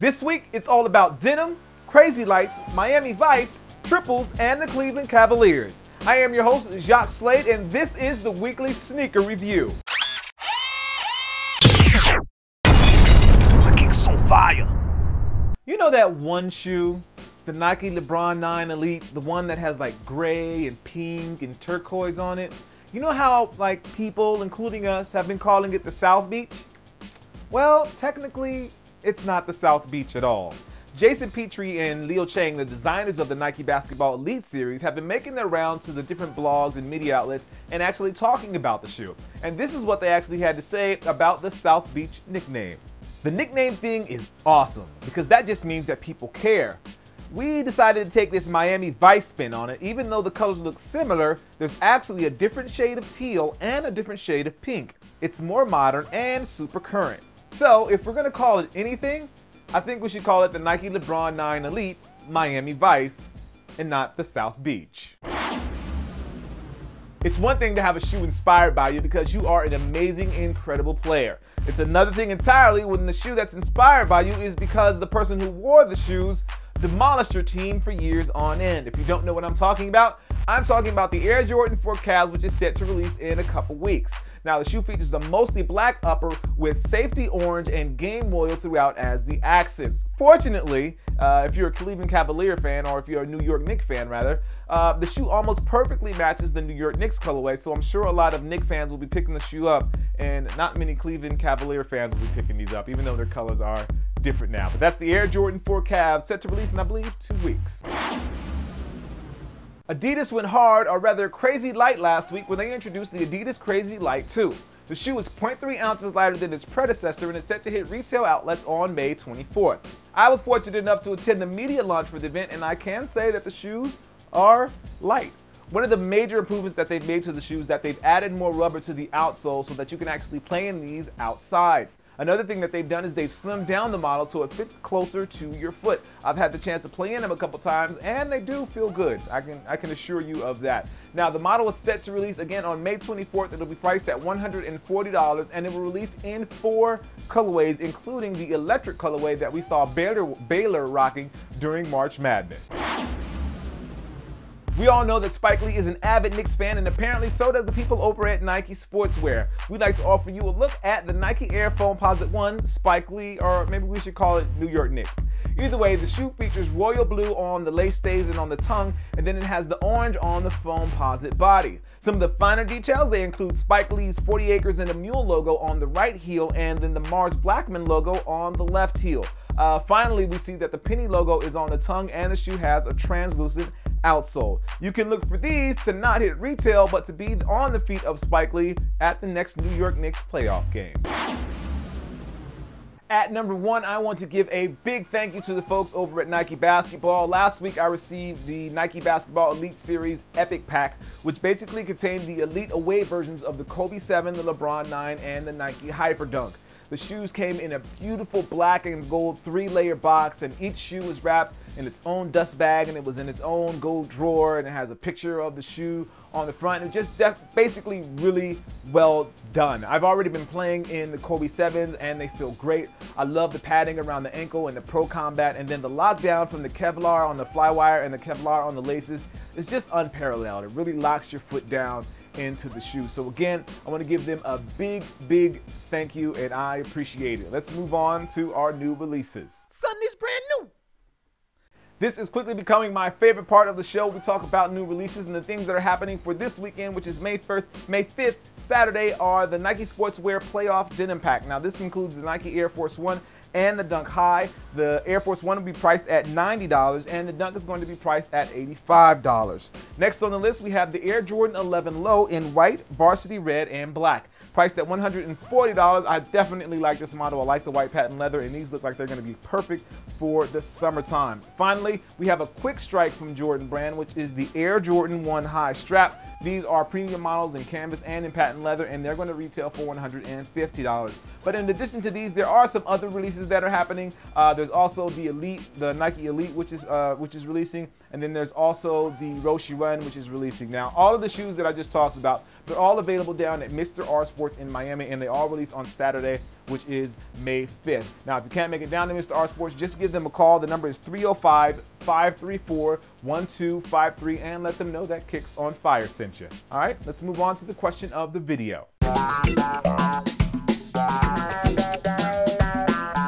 This week, it's all about denim, Crazy Lights, Miami Vice, triples, and the Cleveland Cavaliers. I am your host, Jacques Slade, and this is the weekly sneaker review. My kick's on fire. You know that one shoe, the Nike LeBron 9 Elite, the one that has like gray and pink and turquoise on it? You know how like people, including us, have been calling it the South Beach? Well, technically, it's not the South Beach at all. Jason Petrie and Leo Chang, the designers of the Nike Basketball Elite series, have been making their rounds to the different blogs and media outlets and actually talking about the shoe. And this is what they actually had to say about the South Beach nickname. The nickname thing is awesome because that just means that people care. We decided to take this Miami Vice spin on it. Even though the colors look similar, there's actually a different shade of teal and a different shade of pink. It's more modern and super current. So if we're gonna call it anything, I think we should call it the Nike LeBron 9 Elite Miami Vice and not the South Beach. It's one thing to have a shoe inspired by you because you are an amazing, incredible player. It's another thing entirely when the shoe that's inspired by you is because the person who wore the shoes demolished your team for years on end. If you don't know what I'm talking about the Air Jordan 4 Cavs, which is set to release in a couple weeks. Now, the shoe features a mostly black upper with safety orange and game loyal throughout as the accents. Fortunately, if you're a Cleveland Cavalier fan, or if you're a New York Knicks fan rather, the shoe almost perfectly matches the New York Knicks colorway, so I'm sure a lot of Knicks fans will be picking the shoe up, and not many Cleveland Cavalier fans will be picking these up, even though their colors are different now. But that's the Air Jordan 4 Cavs, set to release in, I believe, 2 weeks. Adidas went hard, or rather crazy light, last week when they introduced the Adidas Crazy Light 2. The shoe is 0.3 ounces lighter than its predecessor and is set to hit retail outlets on May 24th. I was fortunate enough to attend the media launch for the event, and I can say that the shoes are light. One of the major improvements that they've made to the shoes is that they've added more rubber to the outsole so that you can actually play in these outside. Another thing that they've done is they've slimmed down the model so it fits closer to your foot. I've had the chance to play in them a couple times and they do feel good. I can assure you of that. Now, the model is set to release again on May 24th. It'll be priced at $140 and it will release in 4 colorways, including the electric colorway that we saw Baylor rocking during March Madness. We all know that Spike Lee is an avid Knicks fan, and apparently so does the people over at Nike Sportswear. We'd like to offer you a look at the Nike Air Foamposite 1 Spike Lee, or maybe we should call it New York Knicks. Either way, the shoe features royal blue on the lace stays and on the tongue, and then it has the orange on the Foamposite body. Some of the finer details, they include Spike Lee's 40 Acres and a Mule logo on the right heel, and then the Mars Blackman logo on the left heel. Finally, we see that the Penny logo is on the tongue, and the shoe has a translucent outsole. You can look for these to not hit retail, but to be on the feet of Spike Lee at the next New York Knicks playoff game. At number 1, I want to give a big thank you to the folks over at Nike Basketball. Last week, I received the Nike Basketball Elite Series Epic Pack, which basically contained the Elite away versions of the Kobe 7, the LeBron 9, and the Nike Hyper Dunk. The shoes came in a beautiful black and gold 3-layer box, and each shoe was wrapped in its own dust bag, and it was in its own gold drawer, and it has a picture of the shoe on the front. It's just basically really well done. I've already been playing in the Kobe 7s and they feel great. I love the padding around the ankle and the Pro Combat, and then the lockdown from the Kevlar on the flywire and the Kevlar on the laces is just unparalleled. It really locks your foot down into the shoe. So again, I want to give them a big thank you, and I appreciate it. Let's move on to our new releases. Sunday's brand new. This is quickly becoming my favorite part of the show. We talk about new releases, and the things that are happening for this weekend, which is May 5th, Saturday, are the Nike Sportswear Playoff Denim Pack. Now, this includes the Nike Air Force 1 and the Dunk High. The Air Force 1 will be priced at $90, and the Dunk is going to be priced at $85. Next on the list, we have the Air Jordan 11 Low in white, varsity red, and black. Priced at $140. I definitely like this model. I like the white patent leather, and these look like they're going to be perfect for the summertime. Finally, we have a quick strike from Jordan Brand, which is the Air Jordan 1 High Strap. These are premium models in canvas and in patent leather, and they're going to retail for $150. But in addition to these, there are some other releases that are happening. There's also the Elite, the Nike Elite, which is releasing, and then there's also the Roshe Run, which is releasing. Now, all of the shoes that I just talked about, they're all available down at Mr. R Sports Sports in Miami, and they all release on Saturday, which is May 5th. Now, if you can't make it down to Mr. R Sports, just give them a call. The number is 305-534-1253, and let them know that Kicks on Fire sent you. All right, let's move on to the question of the video.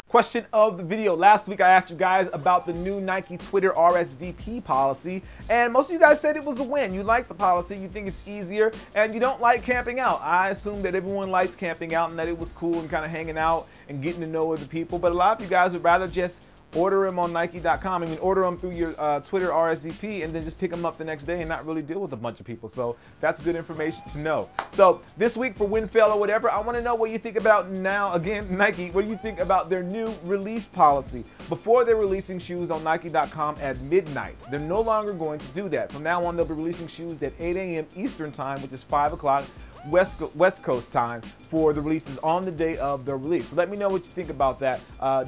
Question of the video. Last week I asked you guys about the new Nike Twitter RSVP policy, and most of you guys said it was a win. You like the policy, you think it's easier, and you don't like camping out. I assume that everyone likes camping out and that it was cool and kind of hanging out and getting to know other people, but a lot of you guys would rather just order them on Nike.com. I mean, order them through your Twitter RSVP and then just pick them up the next day and not really deal with a bunch of people. So that's good information to know. So this week for win, fail, or whatever, I want to know what you think about now. Again, Nike, what do you think about their new release policy? Before they're releasing shoes on Nike.com at midnight. They're no longer going to do that. From now on, they'll be releasing shoes at 8 a.m. Eastern time, which is 5 o'clock West Coast time for the releases on the day of the release. So let me know what you think about that.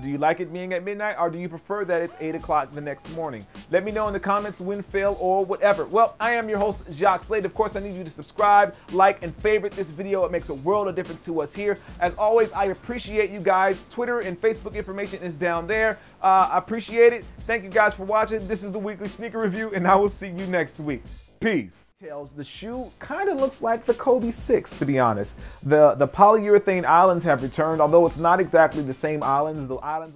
Do you like it being at midnight, or do you prefer that it's 8 o'clock the next morning? Let me know in the comments, win, fail, or whatever. Well, I am your host, Jacques Slade. Of course, I need you to subscribe, like, and favorite this video. It makes a world of difference to us here. As always, I appreciate you guys. Twitter and Facebook information is down there. I appreciate it. Thank you guys for watching. This is the weekly sneaker review, and I will see you next week. Peace. The shoe kind of looks like the Kobe 6, to be honest. The polyurethane islands have returned, although it's not exactly the same islands. The islands